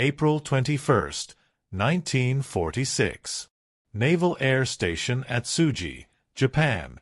April 21, 1946. Naval Air Station at Tsuji, Japan.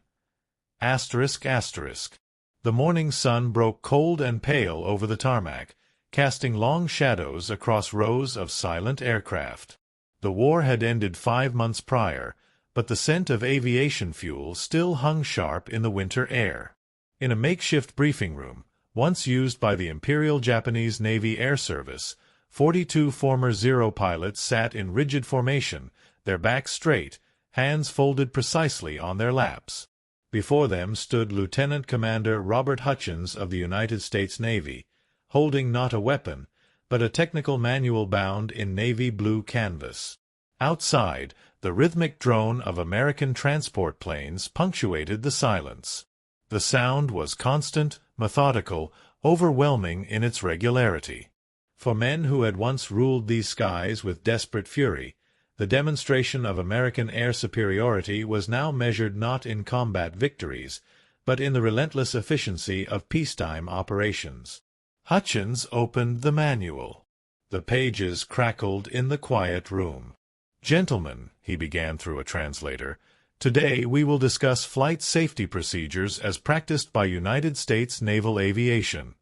The morning sun broke cold and pale over the tarmac, casting long shadows across rows of silent aircraft. The war had ended 5 months prior, but the scent of aviation fuel still hung sharp in the winter air. In a makeshift briefing room, once used by the Imperial Japanese Navy Air Service, 42 former Zero pilots sat in rigid formation, their backs straight, hands folded precisely on their laps. Before them stood Lieutenant Commander Robert Hutchins of the United States Navy, holding not a weapon, but a technical manual bound in navy blue canvas. Outside, the rhythmic drone of American transport planes punctuated the silence. The sound was constant, methodical, overwhelming in its regularity. For men who had once ruled these skies with desperate fury, the demonstration of American air superiority was now measured not in combat victories, but in the relentless efficiency of peacetime operations. Hutchins opened the manual. The pages crackled in the quiet room. "Gentlemen," he began through a translator, "today we will discuss flight safety procedures as practiced by United States Naval Aviation."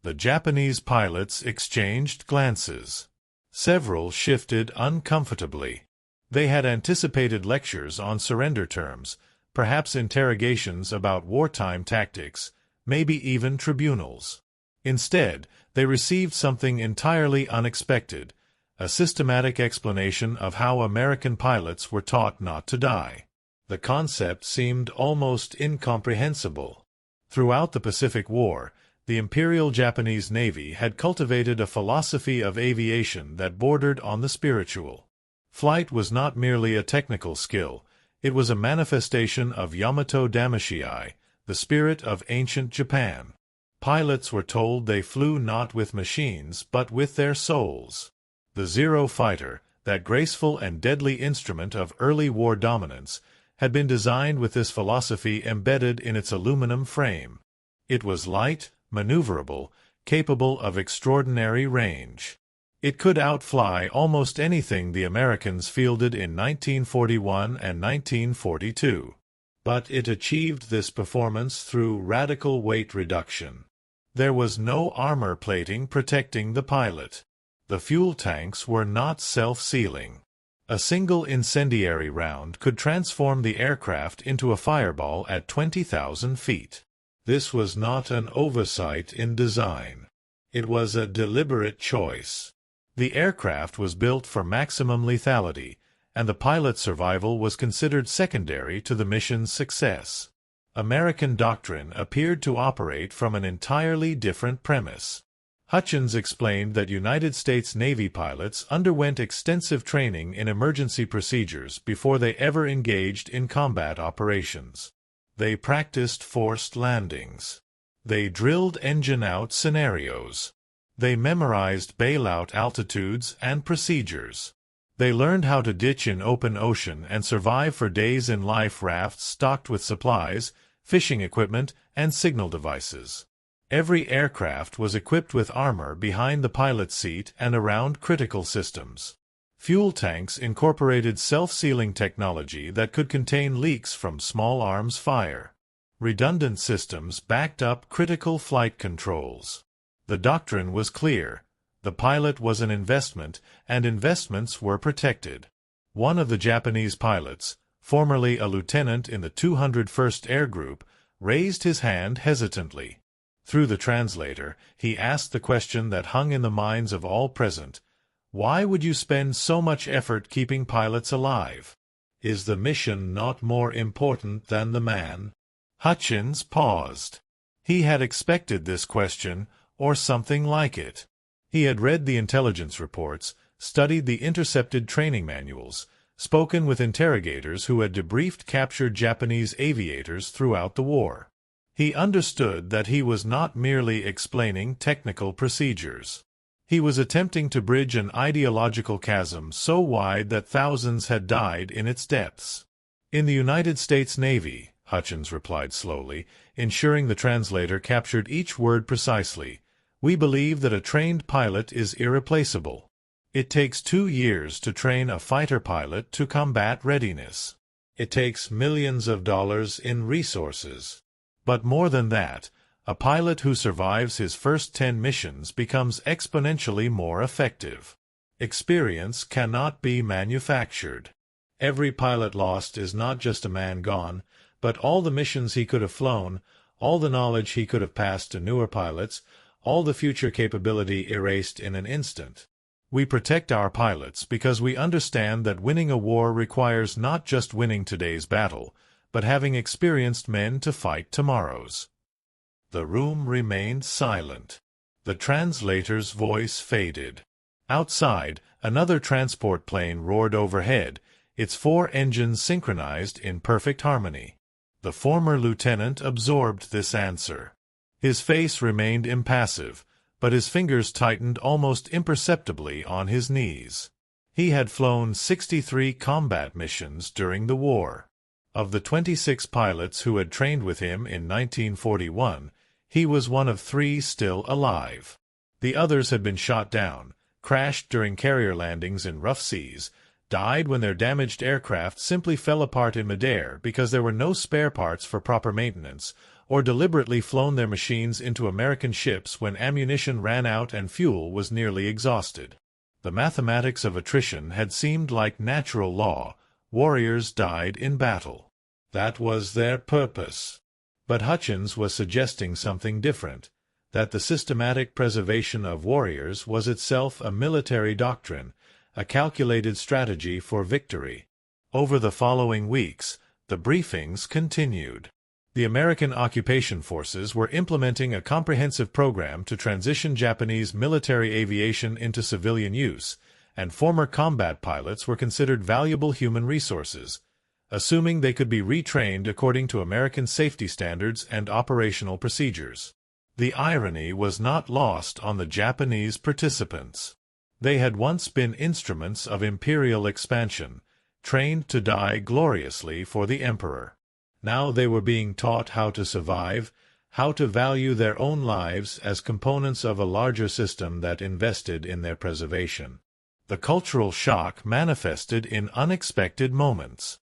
The Japanese pilots exchanged glances. Several shifted uncomfortably. They had anticipated lectures on surrender terms, perhaps interrogations about wartime tactics, maybe even tribunals. Instead, they received something entirely unexpected, a systematic explanation of how American pilots were taught not to die. The concept seemed almost incomprehensible. Throughout the Pacific War, the Imperial Japanese Navy had cultivated a philosophy of aviation that bordered on the spiritual. Flight was not merely a technical skill, it was a manifestation of Yamato Damashii, the spirit of ancient Japan. Pilots were told they flew not with machines but with their souls. The Zero fighter, that graceful and deadly instrument of early war dominance, had been designed with this philosophy embedded in its aluminum frame. It was light, maneuverable, capable of extraordinary range. It could outfly almost anything the Americans fielded in 1941 and 1942. But it achieved this performance through radical weight reduction. There was no armor plating protecting the pilot. The fuel tanks were not self-sealing. A single incendiary round could transform the aircraft into a fireball at 20,000 feet. This was not an oversight in design. It was a deliberate choice. The aircraft was built for maximum lethality, and the pilot's survival was considered secondary to the mission's success. American doctrine appeared to operate from an entirely different premise. Hutchins explained that United States Navy pilots underwent extensive training in emergency procedures before they ever engaged in combat operations. They practiced forced landings. They drilled engine-out scenarios. They memorized bailout altitudes and procedures. They learned how to ditch in open ocean and survive for days in life rafts stocked with supplies, fishing equipment, and signal devices. Every aircraft was equipped with armor behind the pilot's seat and around critical systems. Fuel tanks incorporated self-sealing technology that could contain leaks from small arms fire. Redundant systems backed up critical flight controls. The doctrine was clear. The pilot was an investment, and investments were protected. One of the Japanese pilots, formerly a lieutenant in the 201st Air Group, raised his hand hesitantly. Through the translator, he asked the question that hung in the minds of all present: why would you spend so much effort keeping pilots alive? Is the mission not more important than the man? Hutchins paused. He had expected this question, or something like it. He had read the intelligence reports, studied the intercepted training manuals, spoken with interrogators who had debriefed captured Japanese aviators throughout the war. He understood that he was not merely explaining technical procedures. He was attempting to bridge an ideological chasm so wide that thousands had died in its depths. In the United States Navy, Hutchins replied slowly, ensuring the translator captured each word precisely, we believe that a trained pilot is irreplaceable. It takes 2 years to train a fighter pilot to combat readiness. It takes millions of dollars in resources. But more than that, a pilot who survives his first 10 missions becomes exponentially more effective. Experience cannot be manufactured. Every pilot lost is not just a man gone, but all the missions he could have flown, all the knowledge he could have passed to newer pilots, all the future capability erased in an instant. We protect our pilots because we understand that winning a war requires not just winning today's battle, but having experienced men to fight tomorrow's. The room remained silent. The translator's voice faded. Outside, another transport plane roared overhead, its 4 engines synchronized in perfect harmony. The former lieutenant absorbed this answer. His face remained impassive, but his fingers tightened almost imperceptibly on his knees. He had flown 63 combat missions during the war. Of the 26 pilots who had trained with him in 1941, he was one of 3 still alive. The others had been shot down, crashed during carrier landings in rough seas, died when their damaged aircraft simply fell apart in midair because there were no spare parts for proper maintenance, or deliberately flown their machines into American ships when ammunition ran out and fuel was nearly exhausted. The mathematics of attrition had seemed like natural law. Warriors died in battle. That was their purpose. But Hutchins was suggesting something different, that the systematic preservation of warriors was itself a military doctrine, a calculated strategy for victory. Over the following weeks, the briefings continued. The American occupation forces were implementing a comprehensive program to transition Japanese military aviation into civilian use, and former combat pilots were considered valuable human resources, assuming they could be retrained according to American safety standards and operational procedures. The irony was not lost on the Japanese participants. They had once been instruments of imperial expansion, trained to die gloriously for the emperor. Now they were being taught how to survive, how to value their own lives as components of a larger system that invested in their preservation. The cultural shock manifested in unexpected moments.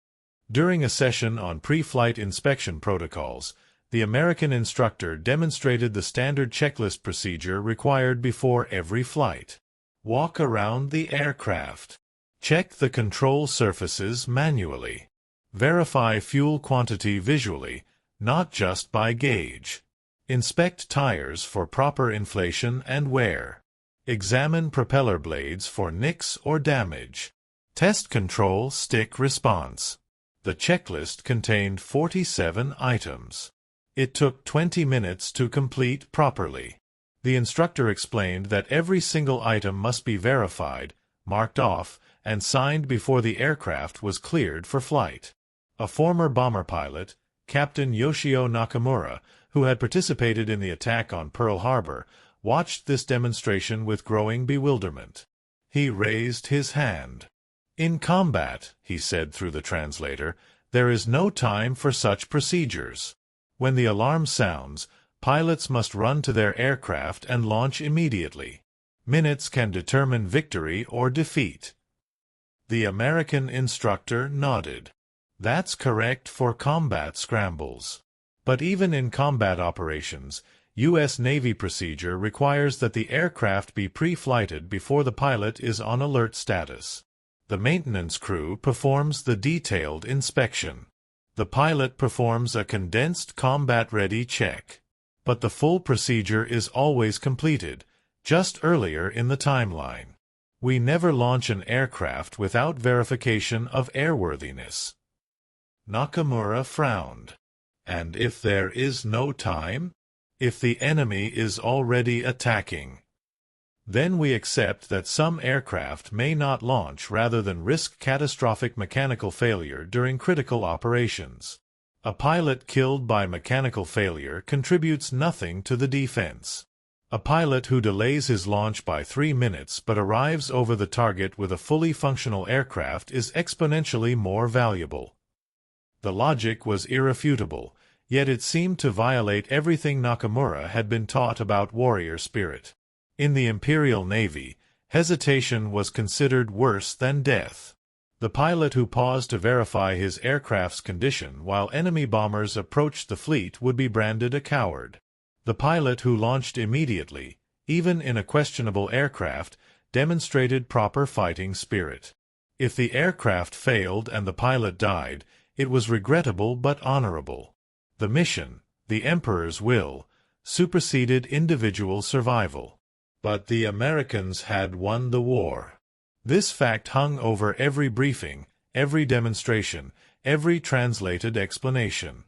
During a session on pre-flight inspection protocols, the American instructor demonstrated the standard checklist procedure required before every flight. Walk around the aircraft. Check the control surfaces manually. Verify fuel quantity visually, not just by gauge. Inspect tires for proper inflation and wear. Examine propeller blades for nicks or damage. Test control stick response. The checklist contained 47 items. It took 20 minutes to complete properly. The instructor explained that every single item must be verified, marked off, and signed before the aircraft was cleared for flight. A former bomber pilot, Captain Yoshio Nakamura, who had participated in the attack on Pearl Harbor, watched this demonstration with growing bewilderment. He raised his hand. "In combat," he said through the translator, "there is no time for such procedures. When the alarm sounds, pilots must run to their aircraft and launch immediately. Minutes can determine victory or defeat." The American instructor nodded. That's correct for combat scrambles. But even in combat operations, U.S. Navy procedure requires that the aircraft be pre-flighted before the pilot is on alert status. The maintenance crew performs the detailed inspection. The pilot performs a condensed combat-ready check. But the full procedure is always completed, just earlier in the timeline. We never launch an aircraft without verification of airworthiness. Nakamura frowned. And if there is no time? If the enemy is already attacking? Then we accept that some aircraft may not launch rather than risk catastrophic mechanical failure during critical operations. A pilot killed by mechanical failure contributes nothing to the defense. A pilot who delays his launch by 3 minutes but arrives over the target with a fully functional aircraft is exponentially more valuable. The logic was irrefutable, yet it seemed to violate everything Nakamura had been taught about warrior spirit. In the Imperial Navy, Hesitation was considered worse than death. The pilot who paused to verify his aircraft's condition while enemy bombers approached the fleet would be branded a coward. The pilot who launched immediately, even in a questionable aircraft, demonstrated proper fighting spirit. If the aircraft failed and the pilot died, it was regrettable but honorable. The mission, the Emperor's will, superseded individual survival. But the Americans had won the war. This fact hung over every briefing, every demonstration, every translated explanation.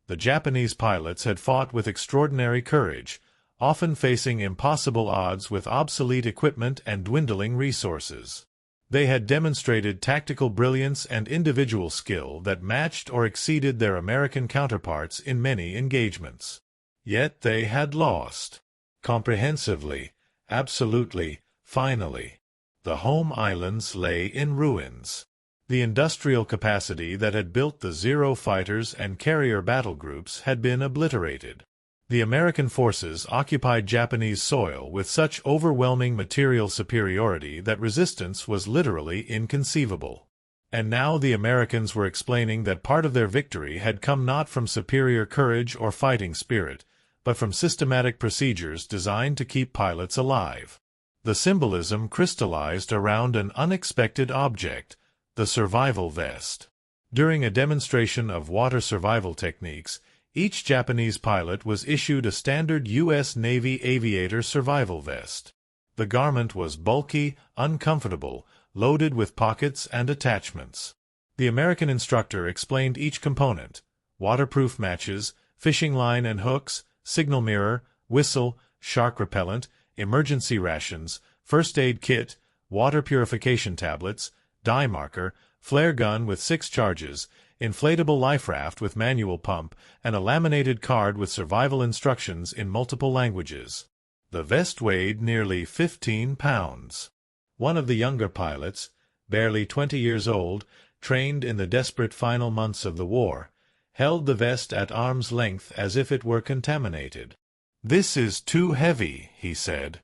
The Japanese pilots had fought with extraordinary courage, often facing impossible odds with obsolete equipment and dwindling resources. They had demonstrated tactical brilliance and individual skill that matched or exceeded their American counterparts in many engagements. Yet they had lost. Comprehensively, absolutely, finally. The home islands lay in ruins. The industrial capacity that had built the Zero fighters and carrier battle groups had been obliterated. The American forces occupied Japanese soil with such overwhelming material superiority that resistance was literally inconceivable. And now the Americans were explaining that part of their victory had come not from superior courage or fighting spirit, but from systematic procedures designed to keep pilots alive. The symbolism crystallized around an unexpected object, the survival vest. During a demonstration of water survival techniques, each Japanese pilot was issued a standard U.S. Navy aviator survival vest. The garment was bulky, uncomfortable, loaded with pockets and attachments. The American instructor explained each component: waterproof matches, fishing line and hooks, signal mirror, whistle, shark repellent, emergency rations, first aid kit, water purification tablets, dye marker, flare gun with 6 charges, inflatable life raft with manual pump, and a laminated card with survival instructions in multiple languages. The vest weighed nearly 15 pounds. One of the younger pilots, barely 20 years old, trained in the desperate final months of the war, held the vest at arm's length as if it were contaminated. "This is too heavy," he said.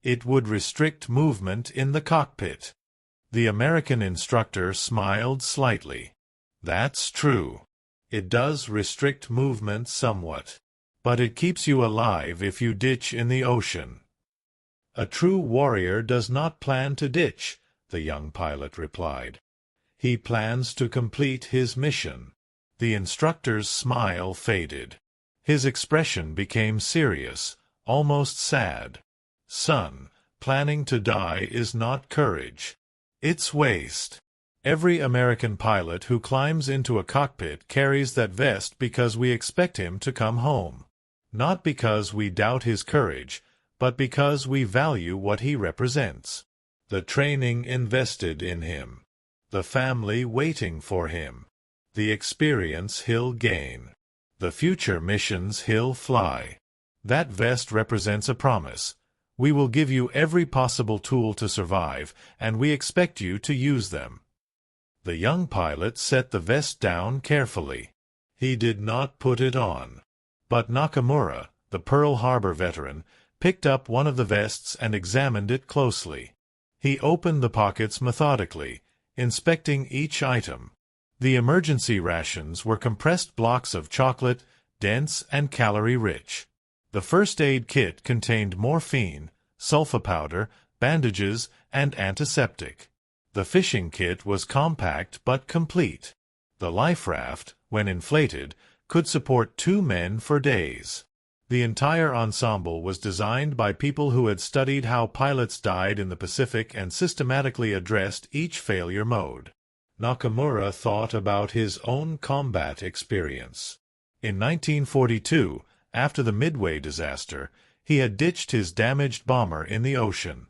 "It would restrict movement in the cockpit." The American instructor smiled slightly. "That's true. It does restrict movement somewhat. But it keeps you alive if you ditch in the ocean." "A true warrior does not plan to ditch," the young pilot replied. "He plans to complete his mission." The instructor's smile faded. His expression became serious, almost sad. "Son, planning to die is not courage. It's waste. Every American pilot who climbs into a cockpit carries that vest because we expect him to come home. Not because we doubt his courage, but because we value what he represents. The training invested in him. The family waiting for him. The experience he'll gain. The future missions he'll fly. That vest represents a promise. We will give you every possible tool to survive, and we expect you to use them." The young pilot set the vest down carefully. He did not put it on. But Nakamura, the Pearl Harbor veteran, picked up one of the vests and examined it closely. He opened the pockets methodically, inspecting each item. The emergency rations were compressed blocks of chocolate, dense and calorie-rich. The first aid kit contained morphine, sulfa powder, bandages, and antiseptic. The fishing kit was compact but complete. The life raft, when inflated, could support 2 men for days. The entire ensemble was designed by people who had studied how pilots died in the Pacific and systematically addressed each failure mode. Nakamura thought about his own combat experience. In 1942, after the Midway disaster, he had ditched his damaged bomber in the ocean.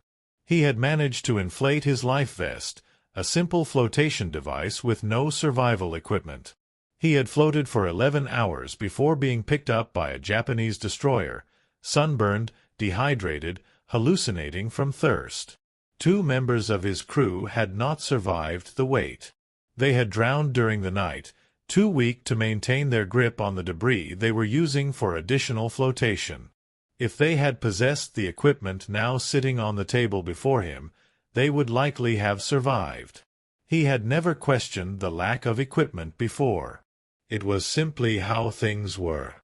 He had managed to inflate his life vest, a simple flotation device with no survival equipment. He had floated for 11 hours before being picked up by a Japanese destroyer, sunburned, dehydrated, hallucinating from thirst. 2 members of his crew had not survived the weight. They had drowned during the night, too weak to maintain their grip on the debris they were using for additional flotation. If they had possessed the equipment now sitting on the table before him, they would likely have survived. He had never questioned the lack of equipment before. It was simply how things were.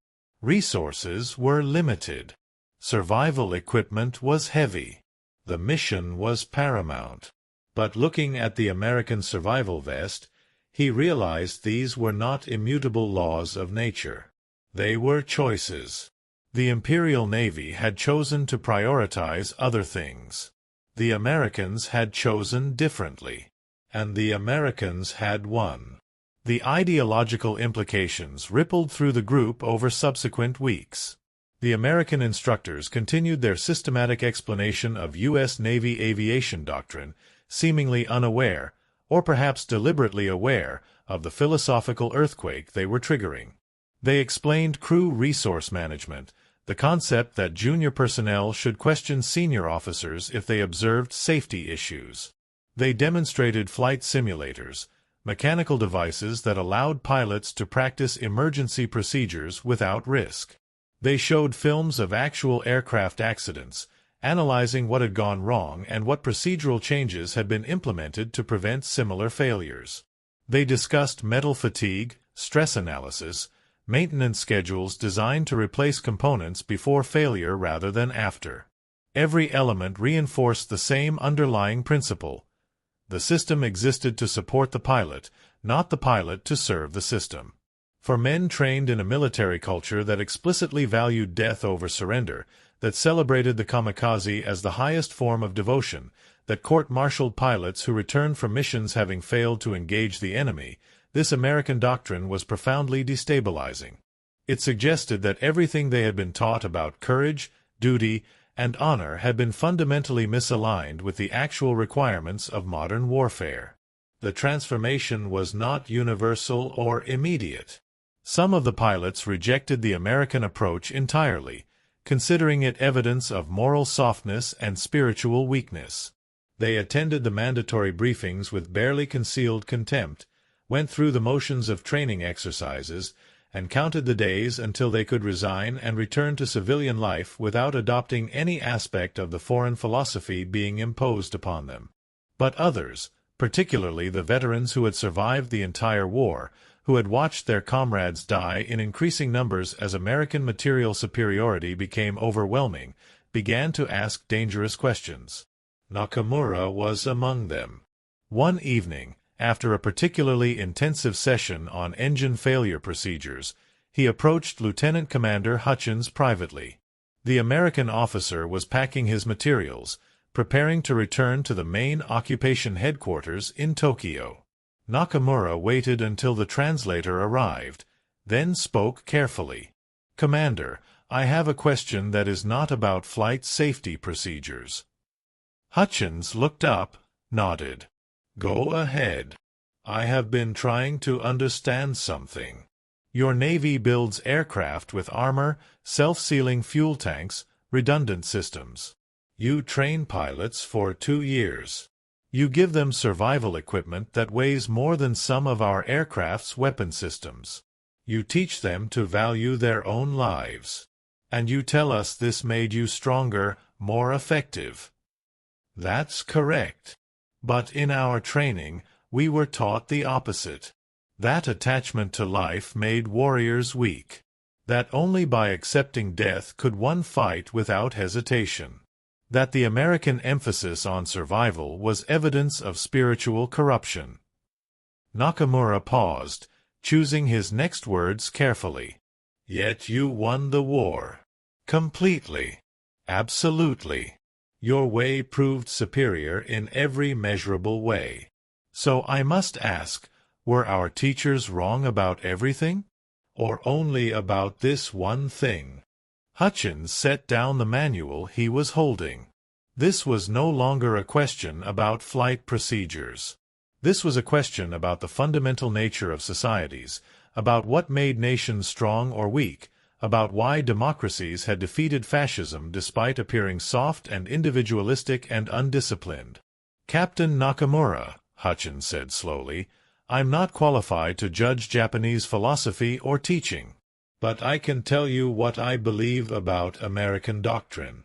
Resources were limited. Survival equipment was heavy. The mission was paramount. But looking at the American survival vest, he realized these were not immutable laws of nature. They were choices. The Imperial Navy had chosen to prioritize other things. The Americans had chosen differently. And the Americans had won. The ideological implications rippled through the group over subsequent weeks. The American instructors continued their systematic explanation of U.S. Navy aviation doctrine, seemingly unaware, or perhaps deliberately aware, of the philosophical earthquake they were triggering. They explained crew resource management, the concept that junior personnel should question senior officers if they observed safety issues. They demonstrated flight simulators, mechanical devices that allowed pilots to practice emergency procedures without risk. They showed films of actual aircraft accidents, analyzing what had gone wrong and what procedural changes had been implemented to prevent similar failures. They discussed metal fatigue, stress analysis, maintenance schedules designed to replace components before failure rather than after. Every element reinforced the same underlying principle. The system existed to support the pilot, not the pilot to serve the system. For men trained in a military culture that explicitly valued death over surrender, that celebrated the kamikaze as the highest form of devotion, that court-martialed pilots who returned from missions having failed to engage the enemy, this American doctrine was profoundly destabilizing. It suggested that everything they had been taught about courage, duty, and honor had been fundamentally misaligned with the actual requirements of modern warfare. The transformation was not universal or immediate. Some of the pilots rejected the American approach entirely, considering it evidence of moral softness and spiritual weakness. They attended the mandatory briefings with barely concealed contempt, went through the motions of training exercises, and counted the days until they could resign and return to civilian life without adopting any aspect of the foreign philosophy being imposed upon them. But others, particularly the veterans who had survived the entire war, who had watched their comrades die in increasing numbers as American material superiority became overwhelming, began to ask dangerous questions. Nakamura was among them. One evening, after a particularly intensive session on engine failure procedures, he approached Lieutenant Commander Hutchins privately. The American officer was packing his materials, preparing to return to the main occupation headquarters in Tokyo. Nakamura waited until the translator arrived, then spoke carefully. "Commander, I have a question that is not about flight safety procedures." Hutchins looked up, nodded. "Go ahead. I have been trying to understand something. Your Navy builds aircraft with armor, self-sealing fuel tanks, redundant systems. You train pilots for 2 years. You give them survival equipment that weighs more than some of our aircraft's weapon systems. You teach them to value their own lives. And you tell us this made you stronger, more effective." "That's correct. But in our training, we were taught the opposite. That attachment to life made warriors weak. That only by accepting death could one fight without hesitation. That the American emphasis on survival was evidence of spiritual corruption." Nakamura paused, choosing his next words carefully. "Yet you won the war. Completely. Absolutely. Your way proved superior in every measurable way. So I must ask, were our teachers wrong about everything? Or only about this one thing?" Hutchins set down the manual he was holding. This was no longer a question about flight procedures. This was a question about the fundamental nature of societies, about what made nations strong or weak, about why democracies had defeated fascism despite appearing soft and individualistic and undisciplined. "Captain Nakamura," Hutchins said slowly, "I'm not qualified to judge Japanese philosophy or teaching. But I can tell you what I believe about American doctrine.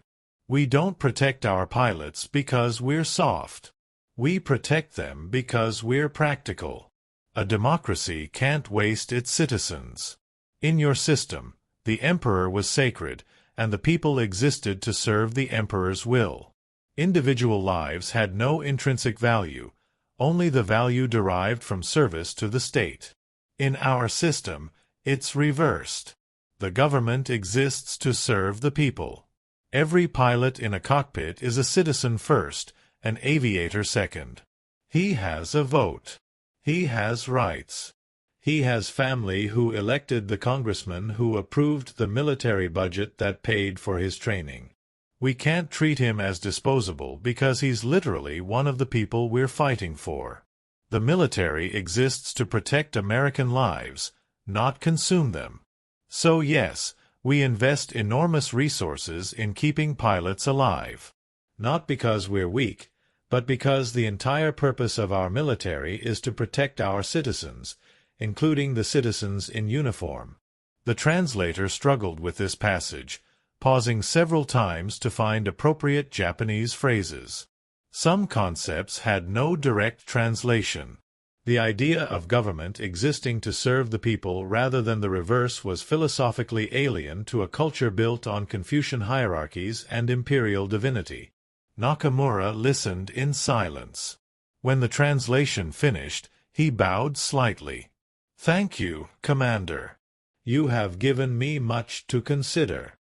We don't protect our pilots because we're soft. We protect them because we're practical. A democracy can't waste its citizens. In your system, the emperor was sacred, and the people existed to serve the emperor's will. Individual lives had no intrinsic value, only the value derived from service to the state. In our system, it's reversed. The government exists to serve the people. Every pilot in a cockpit is a citizen first, an aviator second. He has a vote. He has rights. He has family who elected the congressman who approved the military budget that paid for his training. We can't treat him as disposable because he's literally one of the people we're fighting for. The military exists to protect American lives, not consume them. So yes, we invest enormous resources in keeping pilots alive. Not because we're weak, but because the entire purpose of our military is to protect our citizens, including the citizens in uniform. The translator struggled with this passage, pausing several times to find appropriate Japanese phrases. Some concepts had no direct translation. The idea of government existing to serve the people rather than the reverse was philosophically alien to a culture built on Confucian hierarchies and imperial divinity. Nakamura listened in silence. When the translation finished, he bowed slightly. "Thank you, Commander. You have given me much to consider."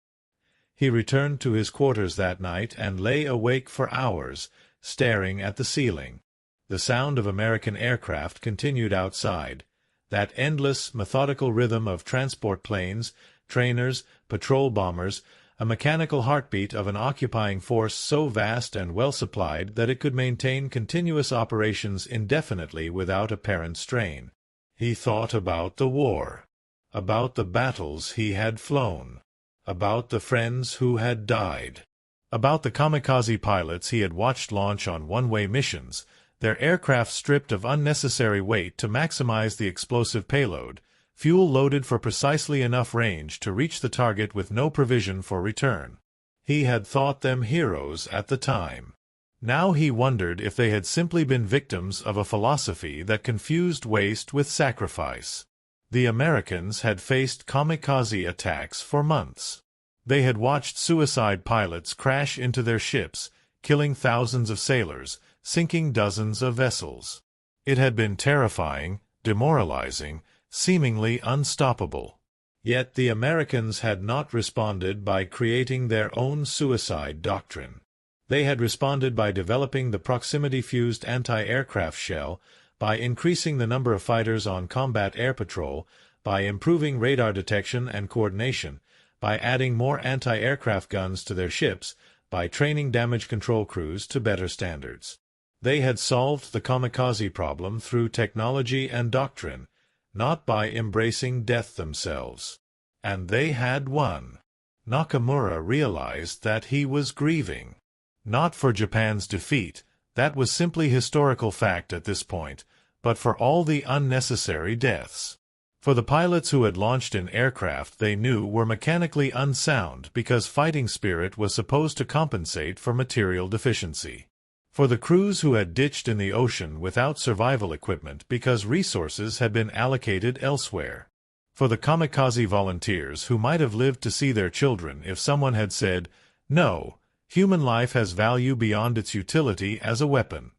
He returned to his quarters that night and lay awake for hours, staring at the ceiling. The sound of American aircraft continued outside, that endless, methodical rhythm of transport planes, trainers, patrol bombers, a mechanical heartbeat of an occupying force so vast and well-supplied that it could maintain continuous operations indefinitely without apparent strain. He thought about the war, about the battles he had flown, about the friends who had died, about the kamikaze pilots he had watched launch on one-way missions, their aircraft stripped of unnecessary weight to maximize the explosive payload, fuel loaded for precisely enough range to reach the target with no provision for return. He had thought them heroes at the time. Now he wondered if they had simply been victims of a philosophy that confused waste with sacrifice. The Americans had faced kamikaze attacks for months. They had watched suicide pilots crash into their ships, killing thousands of sailors, sinking dozens of vessels. It had been terrifying, demoralizing, seemingly unstoppable. Yet the Americans had not responded by creating their own suicide doctrine. They had responded by developing the proximity-fused anti-aircraft shell, by increasing the number of fighters on combat air patrol, by improving radar detection and coordination, by adding more anti-aircraft guns to their ships, by training damage control crews to better standards. They had solved the kamikaze problem through technology and doctrine, not by embracing death themselves. And they had won. Nakamura realized that he was grieving. Not for Japan's defeat, that was simply historical fact at this point, but for all the unnecessary deaths. For the pilots who had launched in aircraft they knew were mechanically unsound because fighting spirit was supposed to compensate for material deficiency. For the crews who had ditched in the ocean without survival equipment because resources had been allocated elsewhere. For the kamikaze volunteers who might have lived to see their children if someone had said, "No, human life has value beyond its utility as a weapon."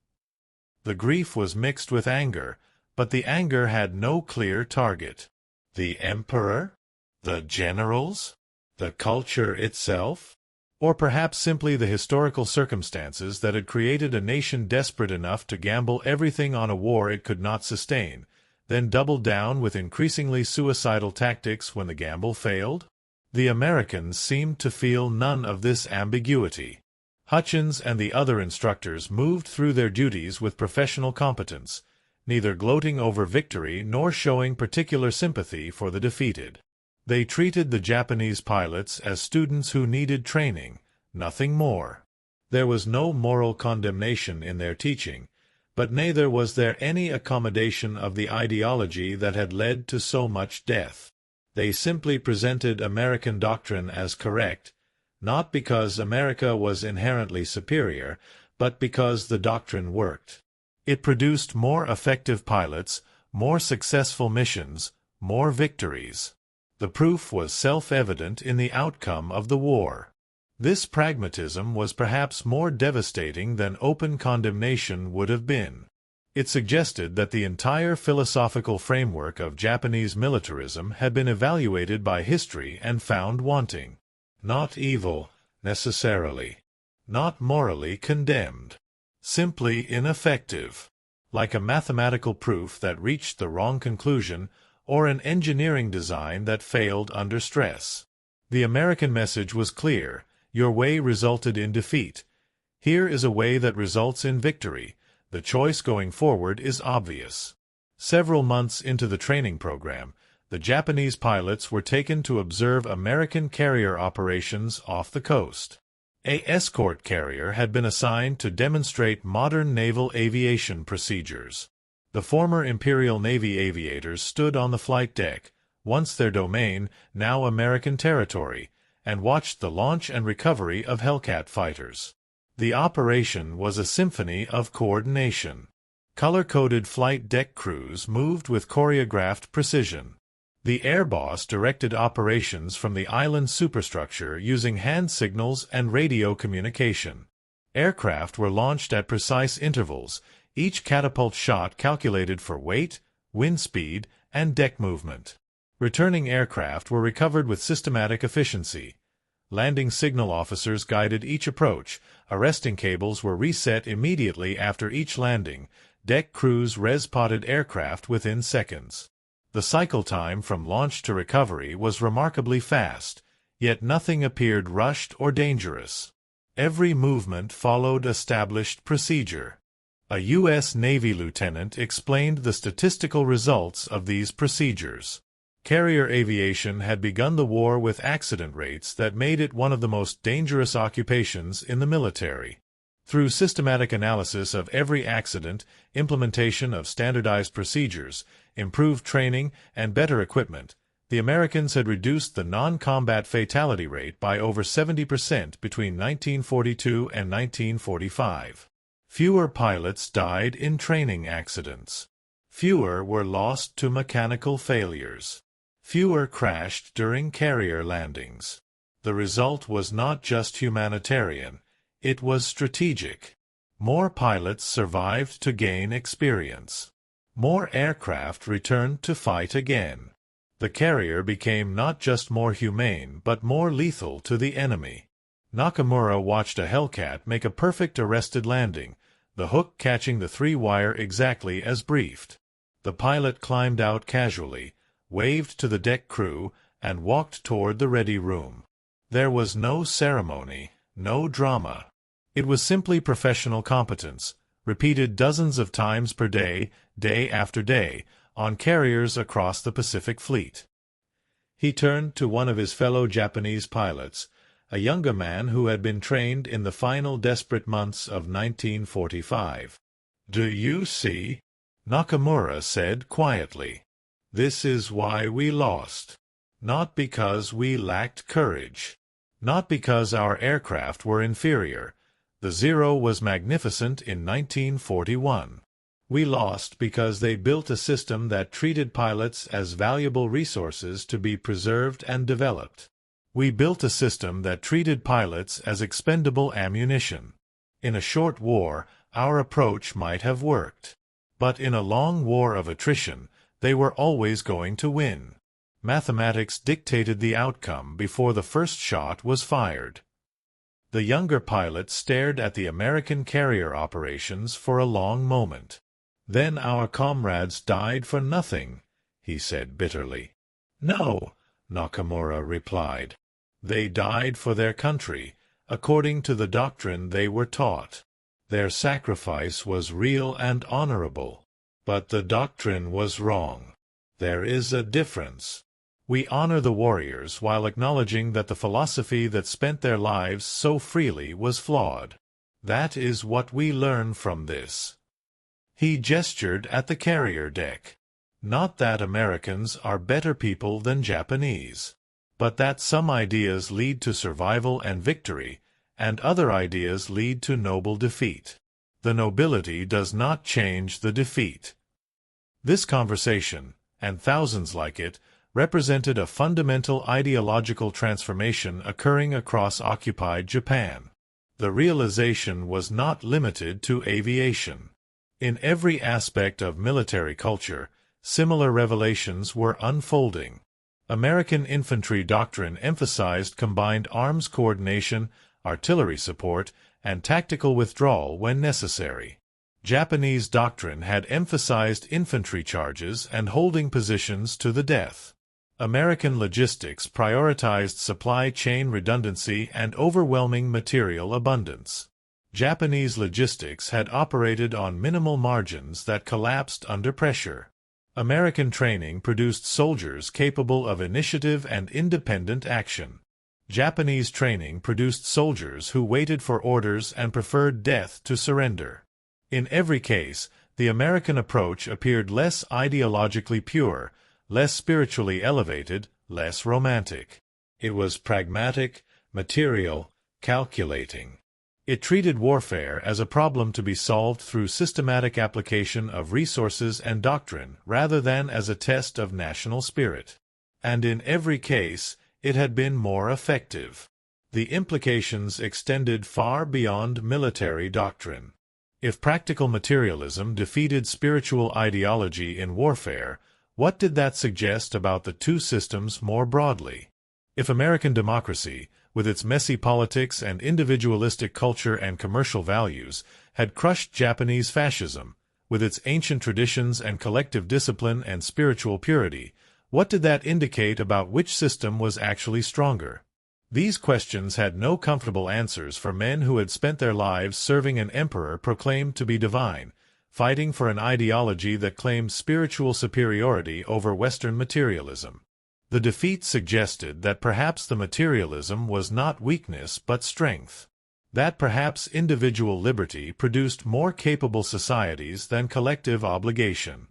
The grief was mixed with anger, but the anger had no clear target. The emperor? The generals? The culture itself? Or perhaps simply the historical circumstances that had created a nation desperate enough to gamble everything on a war it could not sustain, then double down with increasingly suicidal tactics when the gamble failed? The Americans seemed to feel none of this ambiguity. Hutchins and the other instructors moved through their duties with professional competence, neither gloating over victory nor showing particular sympathy for the defeated. They treated the Japanese pilots as students who needed training, nothing more. There was no moral condemnation in their teaching, but neither was there any accommodation of the ideology that had led to so much death. They simply presented American doctrine as correct, not because America was inherently superior, but because the doctrine worked. It produced more effective pilots, more successful missions, more victories. The proof was self-evident in the outcome of the war. This pragmatism was perhaps more devastating than open condemnation would have been. It suggested that the entire philosophical framework of Japanese militarism had been evaluated by history and found wanting. Not evil, necessarily. Not morally condemned. Simply ineffective. Like a mathematical proof that reached the wrong conclusion, or an engineering design that failed under stress. The American message was clear: your way resulted in defeat. Here is a way that results in victory. The choice going forward is obvious. Several months into the training program, the Japanese pilots were taken to observe American carrier operations off the coast. An escort carrier had been assigned to demonstrate modern naval aviation procedures. The former Imperial Navy aviators stood on the flight deck, once their domain, now American territory, and watched the launch and recovery of Hellcat fighters. The operation was a symphony of coordination. Color-coded flight deck crews moved with choreographed precision. The air boss directed operations from the island superstructure using hand signals and radio communication. Aircraft were launched at precise intervals, each catapult shot calculated for weight, wind speed, and deck movement. Returning aircraft were recovered with systematic efficiency. Landing signal officers guided each approach, arresting cables were reset immediately after each landing, deck crews res-potted aircraft within seconds. The cycle time from launch to recovery was remarkably fast, yet nothing appeared rushed or dangerous. Every movement followed established procedure. A U.S. Navy lieutenant explained the statistical results of these procedures. Carrier aviation had begun the war with accident rates that made it one of the most dangerous occupations in the military. Through systematic analysis of every accident, implementation of standardized procedures, improved training, and better equipment, the Americans had reduced the non-combat fatality rate by over 70% between 1942 and 1945. Fewer pilots died in training accidents. Fewer were lost to mechanical failures. Fewer crashed during carrier landings. The result was not just humanitarian, it was strategic. More pilots survived to gain experience. More aircraft returned to fight again. The carrier became not just more humane but more lethal to the enemy. Nakamura watched a Hellcat make a perfect arrested landing, the hook catching the 3-wire exactly as briefed. The pilot climbed out casually, waved to the deck crew, and walked toward the ready room. There was no ceremony, no drama. It was simply professional competence, repeated dozens of times per day, day after day, on carriers across the Pacific Fleet. He turned to one of his fellow Japanese pilots, a younger man who had been trained in the final desperate months of 1945. "Do you see?" Nakamura said quietly. "This is why we lost. Not because we lacked courage. Not because our aircraft were inferior. The Zero was magnificent in 1941. We lost because they built a system that treated pilots as valuable resources to be preserved and developed. We built a system that treated pilots as expendable ammunition. In a short war, our approach might have worked. But in a long war of attrition, they were always going to win. Mathematics dictated the outcome before the first shot was fired." The younger pilot stared at the American carrier operations for a long moment. "Then our comrades died for nothing," he said bitterly. "No," Nakamura replied. "They died for their country, according to the doctrine they were taught. Their sacrifice was real and honorable. But the doctrine was wrong. There is a difference. We honor the warriors while acknowledging that the philosophy that spent their lives so freely was flawed. That is what we learn from this." He gestured at the carrier deck. "Not that Americans are better people than Japanese, but that some ideas lead to survival and victory, and other ideas lead to noble defeat. The nobility does not change the defeat. This conversation, and thousands like it, represented a fundamental ideological transformation occurring across occupied Japan. The realization was not limited to aviation. In every aspect of military culture, similar revelations were unfolding. American infantry doctrine emphasized combined arms coordination, artillery support, and tactical withdrawal when necessary. Japanese doctrine had emphasized infantry charges and holding positions to the death. American logistics prioritized supply chain redundancy and overwhelming material abundance. Japanese logistics had operated on minimal margins that collapsed under pressure. American training produced soldiers capable of initiative and independent action. Japanese training produced soldiers who waited for orders and preferred death to surrender. In every case, the American approach appeared less ideologically pure, less spiritually elevated, less romantic. It was pragmatic, material, calculating. It treated warfare as a problem to be solved through systematic application of resources and doctrine rather than as a test of national spirit. And in every case, it had been more effective. The implications extended far beyond military doctrine. If practical materialism defeated spiritual ideology in warfare, what did that suggest about the two systems more broadly? If American democracy, with its messy politics and individualistic culture and commercial values, had crushed Japanese fascism, with its ancient traditions and collective discipline and spiritual purity, what did that indicate about which system was actually stronger? These questions had no comfortable answers for men who had spent their lives serving an emperor proclaimed to be divine, fighting for an ideology that claimed spiritual superiority over Western materialism. The defeat suggested that perhaps the materialism was not weakness but strength. That perhaps individual liberty produced more capable societies than collective obligation.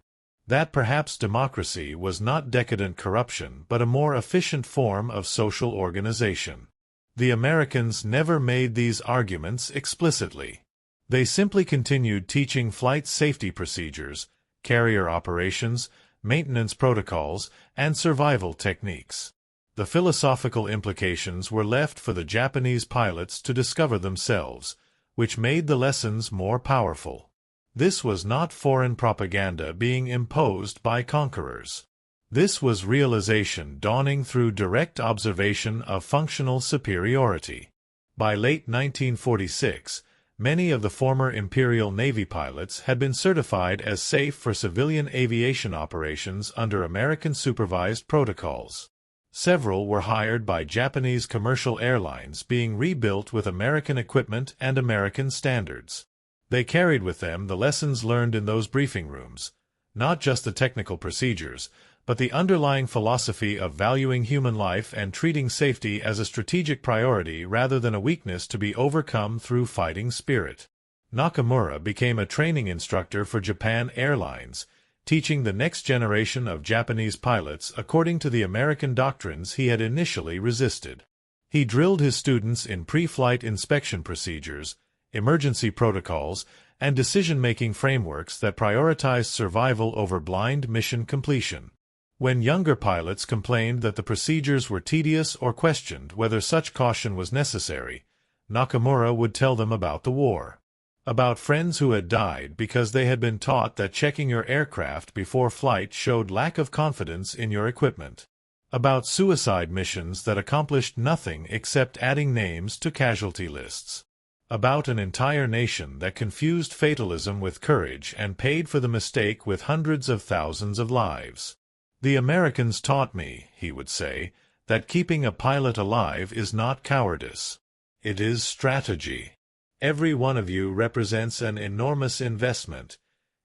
That perhaps democracy was not decadent corruption but a more efficient form of social organization. The Americans never made these arguments explicitly. They simply continued teaching flight safety procedures, carrier operations, maintenance protocols, and survival techniques. The philosophical implications were left for the Japanese pilots to discover themselves, which made the lessons more powerful. This was not foreign propaganda being imposed by conquerors. This was realization dawning through direct observation of functional superiority. By late 1946, many of the former Imperial Navy pilots had been certified as safe for civilian aviation operations under American-supervised protocols. Several were hired by Japanese commercial airlines being rebuilt with American equipment and American standards. They carried with them the lessons learned in those briefing rooms, not just the technical procedures, but the underlying philosophy of valuing human life and treating safety as a strategic priority rather than a weakness to be overcome through fighting spirit. Nakamura became a training instructor for Japan Airlines, teaching the next generation of Japanese pilots according to the American doctrines he had initially resisted. He drilled his students in pre-flight inspection procedures, emergency protocols, and decision-making frameworks that prioritized survival over blind mission completion. When younger pilots complained that the procedures were tedious or questioned whether such caution was necessary, Nakamura would tell them about the war. About friends who had died because they had been taught that checking your aircraft before flight showed lack of confidence in your equipment. About suicide missions that accomplished nothing except adding names to casualty lists. About an entire nation that confused fatalism with courage and paid for the mistake with hundreds of thousands of lives. The Americans taught me, he would say, that keeping a pilot alive is not cowardice. It is strategy. Every one of you represents an enormous investment.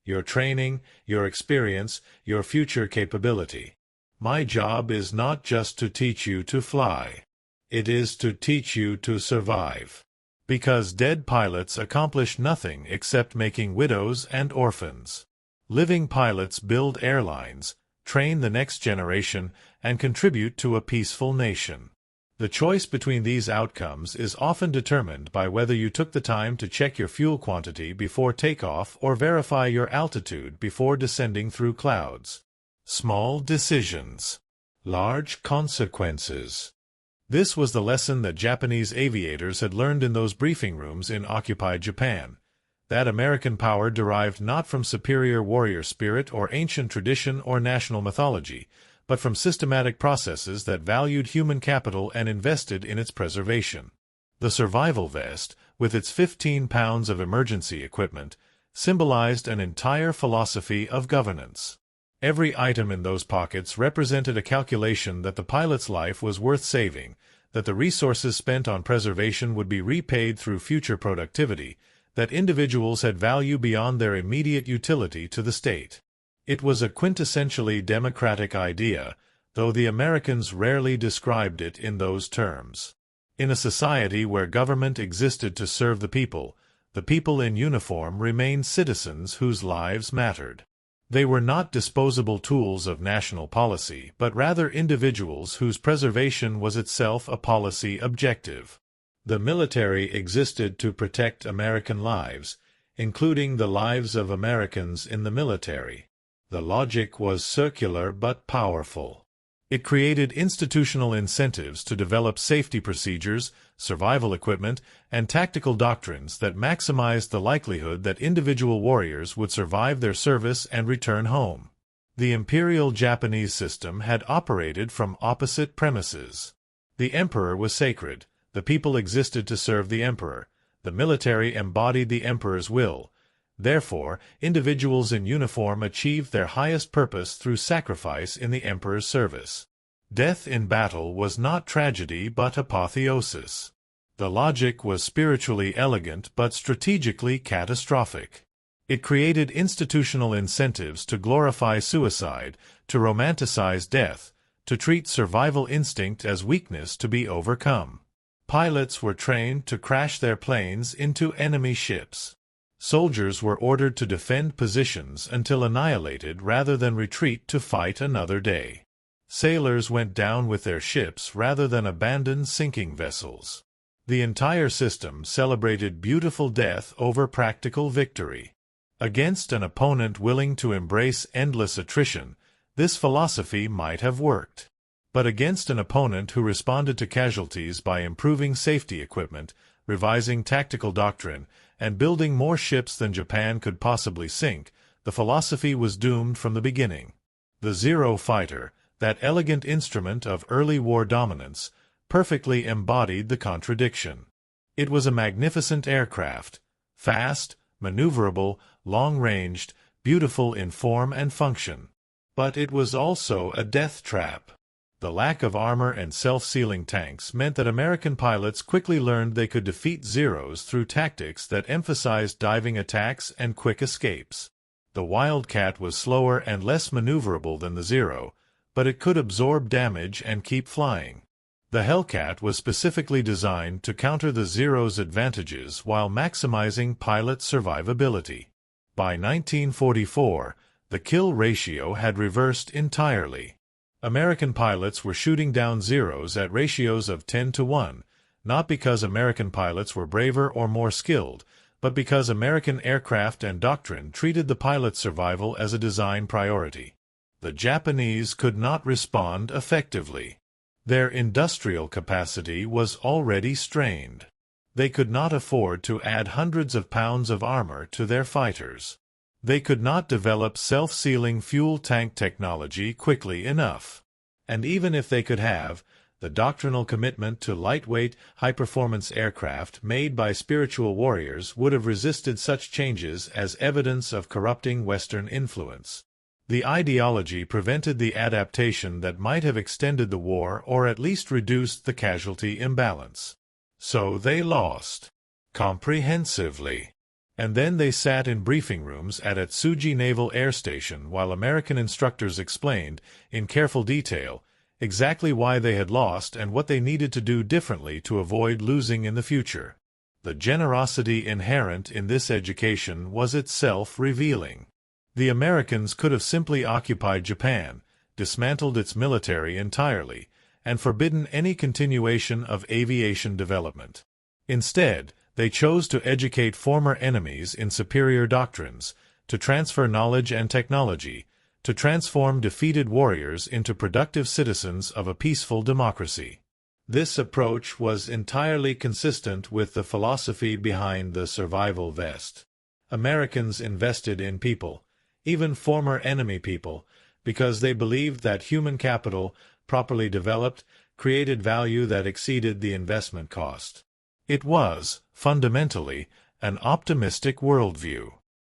Your training, your experience, your future capability. My job is not just to teach you to fly. It is to teach you to survive. Because dead pilots accomplish nothing except making widows and orphans. Living pilots build airlines, train the next generation, and contribute to a peaceful nation. The choice between these outcomes is often determined by whether you took the time to check your fuel quantity before takeoff or verify your altitude before descending through clouds. Small decisions. Large consequences. This was the lesson that Japanese aviators had learned in those briefing rooms in occupied Japan. That American power derived not from superior warrior spirit or ancient tradition or national mythology, but from systematic processes that valued human capital and invested in its preservation. The survival vest, with its 15 pounds of emergency equipment, symbolized an entire philosophy of governance. Every item in those pockets represented a calculation that the pilot's life was worth saving, that the resources spent on preservation would be repaid through future productivity, that individuals had value beyond their immediate utility to the state. It was a quintessentially democratic idea, though the Americans rarely described it in those terms. In a society where government existed to serve the people in uniform remained citizens whose lives mattered. They were not disposable tools of national policy, but rather individuals whose preservation was itself a policy objective. The military existed to protect American lives, including the lives of Americans in the military. The logic was circular but powerful. It created institutional incentives to develop safety procedures, survival equipment, and tactical doctrines that maximized the likelihood that individual warriors would survive their service and return home. The Imperial Japanese system had operated from opposite premises. The emperor was sacred, the people existed to serve the emperor, the military embodied the emperor's will. Therefore, individuals in uniform achieved their highest purpose through sacrifice in the emperor's service. Death in battle was not tragedy but apotheosis. The logic was spiritually elegant but strategically catastrophic. It created institutional incentives to glorify suicide, to romanticize death, to treat survival instinct as weakness to be overcome. Pilots were trained to crash their planes into enemy ships. Soldiers were ordered to defend positions until annihilated rather than retreat to fight another day. Sailors went down with their ships rather than abandon sinking vessels. The entire system celebrated beautiful death over practical victory. Against an opponent willing to embrace endless attrition, this philosophy might have worked. But against an opponent who responded to casualties by improving safety equipment, revising tactical doctrine, and building more ships than Japan could possibly sink, the philosophy was doomed from the beginning. The Zero fighter, that elegant instrument of early war dominance, perfectly embodied the contradiction. It was a magnificent aircraft, fast, maneuverable, long-ranged, beautiful in form and function. But it was also a death trap. The lack of armor and self-sealing tanks meant that American pilots quickly learned they could defeat Zeros through tactics that emphasized diving attacks and quick escapes. The Wildcat was slower and less maneuverable than the Zero, but it could absorb damage and keep flying. The Hellcat was specifically designed to counter the Zero's advantages while maximizing pilot survivability. By 1944, the kill ratio had reversed entirely. American pilots were shooting down Zeros at ratios of 10-1, not because American pilots were braver or more skilled, but because American aircraft and doctrine treated the pilot's survival as a design priority. The Japanese could not respond effectively. Their industrial capacity was already strained. They could not afford to add hundreds of pounds of armor to their fighters. They could not develop self-sealing fuel tank technology quickly enough. And even if they could have, the doctrinal commitment to lightweight, high-performance aircraft made by spiritual warriors would have resisted such changes as evidence of corrupting Western influence. The ideology prevented the adaptation that might have extended the war or at least reduced the casualty imbalance. So they lost. Comprehensively. And then they sat in briefing rooms at Atsugi Naval Air Station while American instructors explained, in careful detail, exactly why they had lost and what they needed to do differently to avoid losing in the future. The generosity inherent in this education was itself revealing. The Americans could have simply occupied Japan, dismantled its military entirely, and forbidden any continuation of aviation development. Instead, they chose to educate former enemies in superior doctrines, to transfer knowledge and technology, to transform defeated warriors into productive citizens of a peaceful democracy. This approach was entirely consistent with the philosophy behind the survival vest. Americans invested in people, even former enemy people, because they believed that human capital, properly developed, created value that exceeded the investment cost. It was, fundamentally, an optimistic worldview.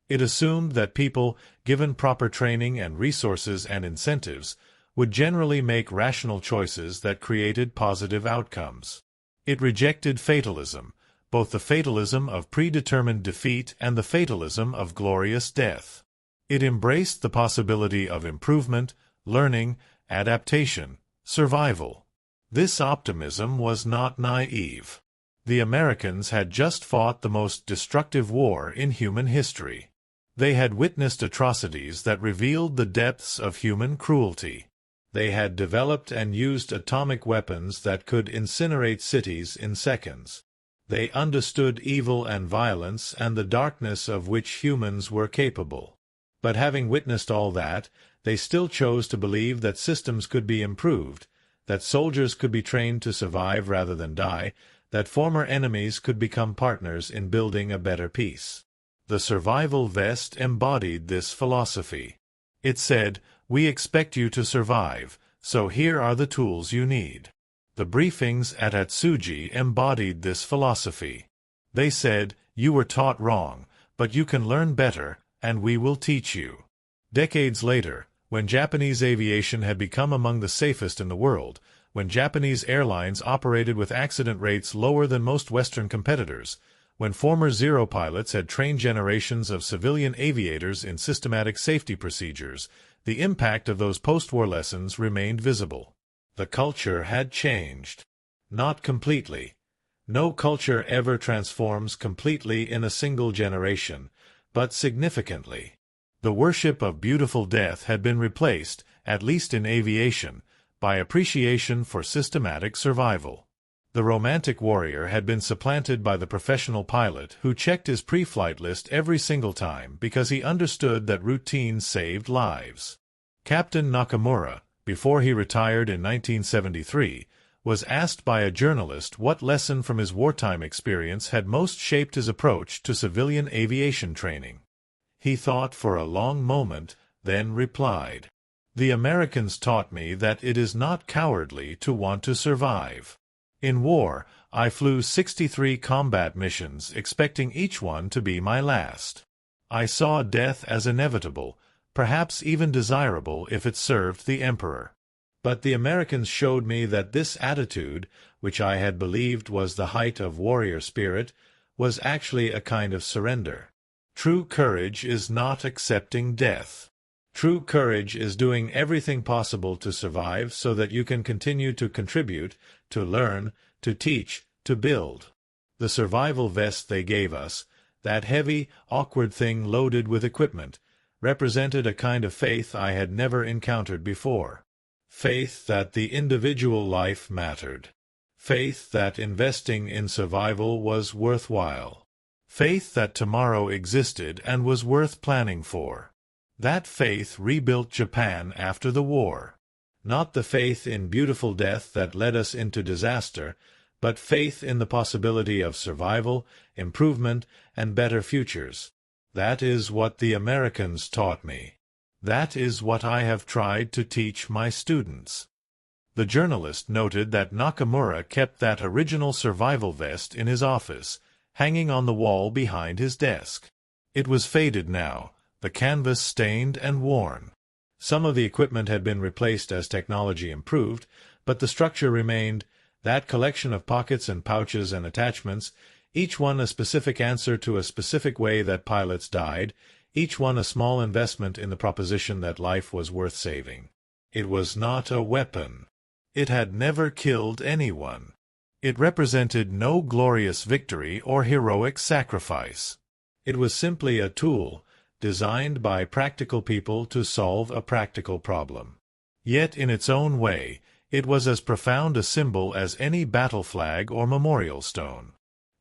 It assumed that people, given proper training and resources and incentives, would generally make rational choices that created positive outcomes. It rejected fatalism, both the fatalism of predetermined defeat and the fatalism of glorious death. It embraced the possibility of improvement, learning, adaptation, survival. This optimism was not naive. The Americans had just fought the most destructive war in human history. They had witnessed atrocities that revealed the depths of human cruelty. They had developed and used atomic weapons that could incinerate cities in seconds. They understood evil and violence and the darkness of which humans were capable. But having witnessed all that, they still chose to believe that systems could be improved, that soldiers could be trained to survive rather than die, that former enemies could become partners in building a better peace. The survival vest embodied this philosophy. It said, "We expect you to survive, so here are the tools you need." The briefings at Atsugi embodied this philosophy. They said, "You were taught wrong, but you can learn better, and we will teach you." Decades later, when Japanese aviation had become among the safest in the world, when Japanese airlines operated with accident rates lower than most Western competitors, when former Zero pilots had trained generations of civilian aviators in systematic safety procedures, the impact of those post-war lessons remained visible. The culture had changed. Not completely. No culture ever transforms completely in a single generation, but significantly. The worship of beautiful death had been replaced, at least in aviation, by appreciation for systematic survival. The romantic warrior had been supplanted by the professional pilot who checked his pre-flight list every single time because he understood that routine saved lives. Captain Nakamura, before he retired in 1973, was asked by a journalist what lesson from his wartime experience had most shaped his approach to civilian aviation training. He thought for a long moment, then replied, "The Americans taught me that it is not cowardly to want to survive. In war, I flew 63 combat missions, expecting each one to be my last. I saw death as inevitable, perhaps even desirable if it served the emperor. But the Americans showed me that this attitude, which I had believed was the height of warrior spirit, was actually a kind of surrender. True courage is not accepting death. True courage is doing everything possible to survive so that you can continue to contribute, to learn, to teach, to build." The survival vest they gave us, that heavy, awkward thing loaded with equipment, represented a kind of faith I had never encountered before. Faith that the individual life mattered. Faith that investing in survival was worthwhile. Faith that tomorrow existed and was worth planning for. That faith rebuilt Japan after the war. Not the faith in beautiful death that led us into disaster, but faith in the possibility of survival, improvement, and better futures. That is what the Americans taught me. That is what I have tried to teach my students. The journalist noted that Nakamura kept that original survival vest in his office, hanging on the wall behind his desk. It was faded now, the canvas stained and worn. Some of the equipment had been replaced as technology improved, but the structure remained, that collection of pockets and pouches and attachments, each one a specific answer to a specific way that pilots died, each one a small investment in the proposition that life was worth saving. It was not a weapon. It had never killed anyone. It represented no glorious victory or heroic sacrifice. It was simply a tool, designed by practical people to solve a practical problem. Yet in its own way, It was as profound a symbol as any battle flag or memorial stone.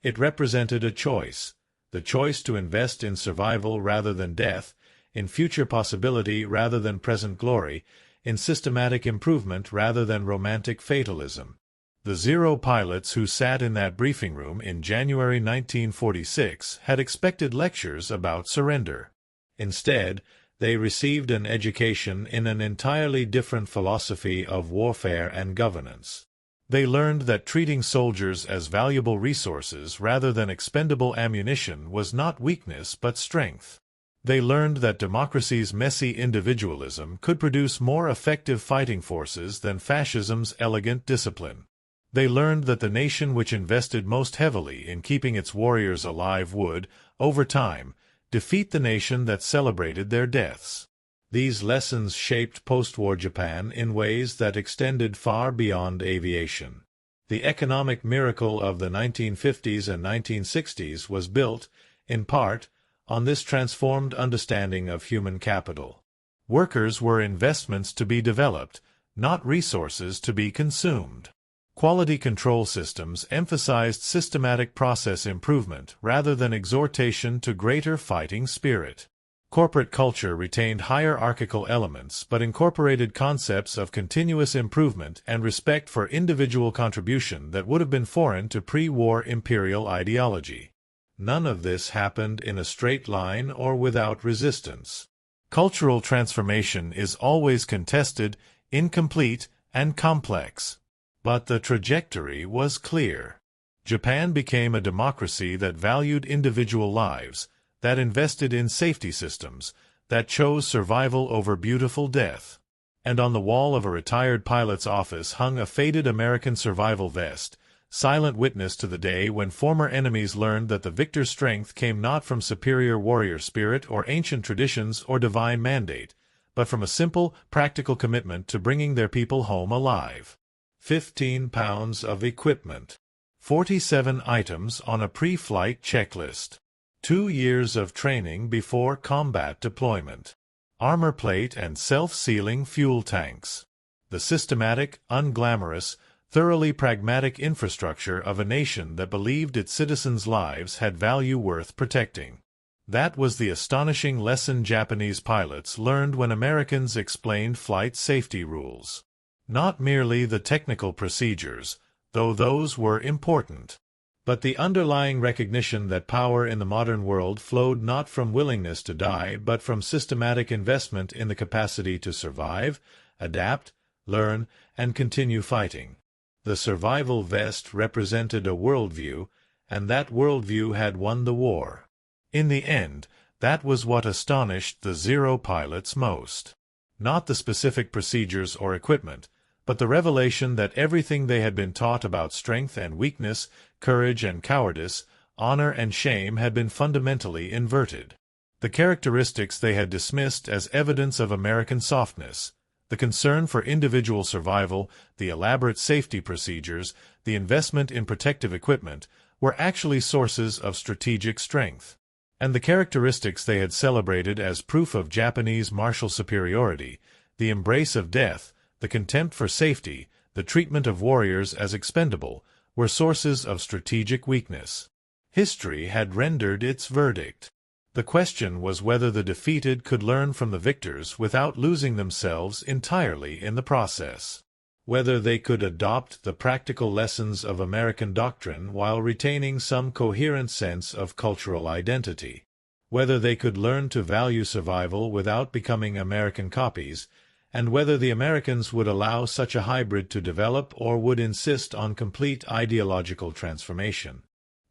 It represented a choice, the choice to invest in survival rather than death, in future possibility rather than present glory, in systematic improvement rather than romantic fatalism. The Zero pilots who sat in that briefing room in January 1946 had expected lectures about surrender. Instead, they received an education in an entirely different philosophy of warfare and governance. They learned that treating soldiers as valuable resources rather than expendable ammunition was not weakness but strength. They learned that democracy's messy individualism could produce more effective fighting forces than fascism's elegant discipline. They learned that the nation which invested most heavily in keeping its warriors alive would, over time, defeat the nation that celebrated their deaths. These lessons shaped post-war Japan in ways that extended far beyond aviation. The economic miracle of the 1950s and 1960s was built, in part, on this transformed understanding of human capital. Workers were investments to be developed, not resources to be consumed. Quality control systems emphasized systematic process improvement rather than exhortation to greater fighting spirit. Corporate culture retained hierarchical elements but incorporated concepts of continuous improvement and respect for individual contribution that would have been foreign to pre-war imperial ideology. None of this happened in a straight line or without resistance. Cultural transformation is always contested, incomplete, and complex. But the trajectory was clear. Japan became a democracy that valued individual lives, that invested in safety systems, that chose survival over beautiful death. And on the wall of a retired pilot's office hung a faded American survival vest, silent witness to the day when former enemies learned that the victor's strength came not from superior warrior spirit or ancient traditions or divine mandate, but from a simple, practical commitment to bringing their people home alive. 15 pounds of equipment. 47 items on a pre-flight checklist. 2 years of training before combat deployment. Armor plate and self-sealing fuel tanks. The systematic, unglamorous, thoroughly pragmatic infrastructure of a nation that believed its citizens' lives had value worth protecting. That was the astonishing lesson Japanese pilots learned when Americans explained flight safety rules. Not merely the technical procedures, though those were important, but the underlying recognition that power in the modern world flowed not from willingness to die but from systematic investment in the capacity to survive, adapt, learn, and continue fighting. The survival vest represented a worldview, and that worldview had won the war. In the end, that was what astonished the Zero pilots most. Not the specific procedures or equipment, but the revelation that everything they had been taught about strength and weakness, courage and cowardice, honor and shame had been fundamentally inverted. The characteristics they had dismissed as evidence of American softness, the concern for individual survival, the elaborate safety procedures, the investment in protective equipment, were actually sources of strategic strength. And the characteristics they had celebrated as proof of Japanese martial superiority, the embrace of death, the contempt for safety, the treatment of warriors as expendable, were sources of strategic weakness. History had rendered its verdict. The question was whether the defeated could learn from the victors without losing themselves entirely in the process. Whether they could adopt the practical lessons of American doctrine while retaining some coherent sense of cultural identity. Whether they could learn to value survival without becoming American copies, and whether the Americans would allow such a hybrid to develop or would insist on complete ideological transformation.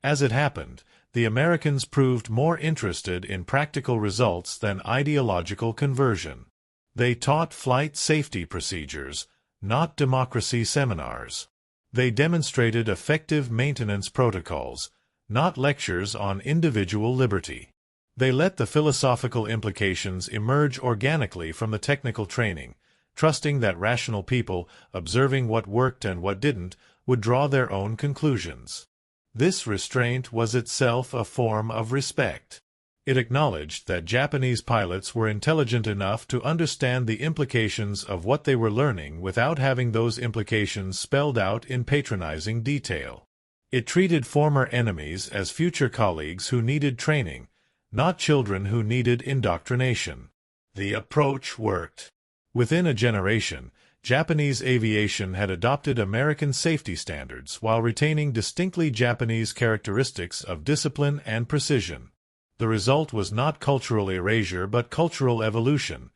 As it happened, the Americans proved more interested in practical results than ideological conversion. They taught flight safety procedures, not democracy seminars. They demonstrated effective maintenance protocols, not lectures on individual liberty. They let the philosophical implications emerge organically from the technical training, trusting that rational people, observing what worked and what didn't, would draw their own conclusions. This restraint was itself a form of respect. It acknowledged that Japanese pilots were intelligent enough to understand the implications of what they were learning without having those implications spelled out in patronizing detail. It treated former enemies as future colleagues who needed training, not children who needed indoctrination. The approach worked. Within a generation, Japanese aviation had adopted American safety standards while retaining distinctly Japanese characteristics of discipline and precision. The result was not cultural erasure but cultural evolution,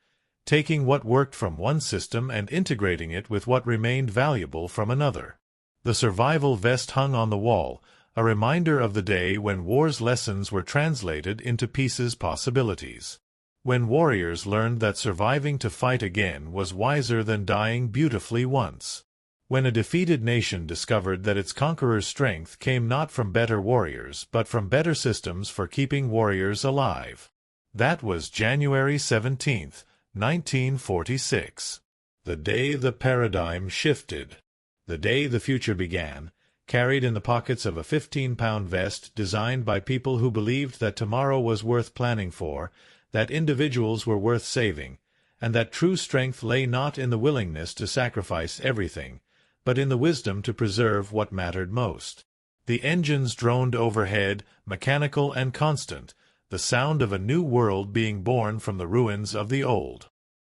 taking what worked from one system and integrating it with what remained valuable from another. The survival vest hung on the wall, a reminder of the day when war's lessons were translated into peace's possibilities. When warriors learned that surviving to fight again was wiser than dying beautifully once. When a defeated nation discovered that its conqueror's strength came not from better warriors but from better systems for keeping warriors alive. That was January 17, 1946. The day the paradigm shifted. The day the future began, carried in the pockets of a 15-pound vest designed by people who believed that tomorrow was worth planning for, that individuals were worth saving, and that true strength lay not in the willingness to sacrifice everything, but in the wisdom to preserve what mattered most. The engines droned overhead, mechanical and constant, the sound of a new world being born from the ruins of the old.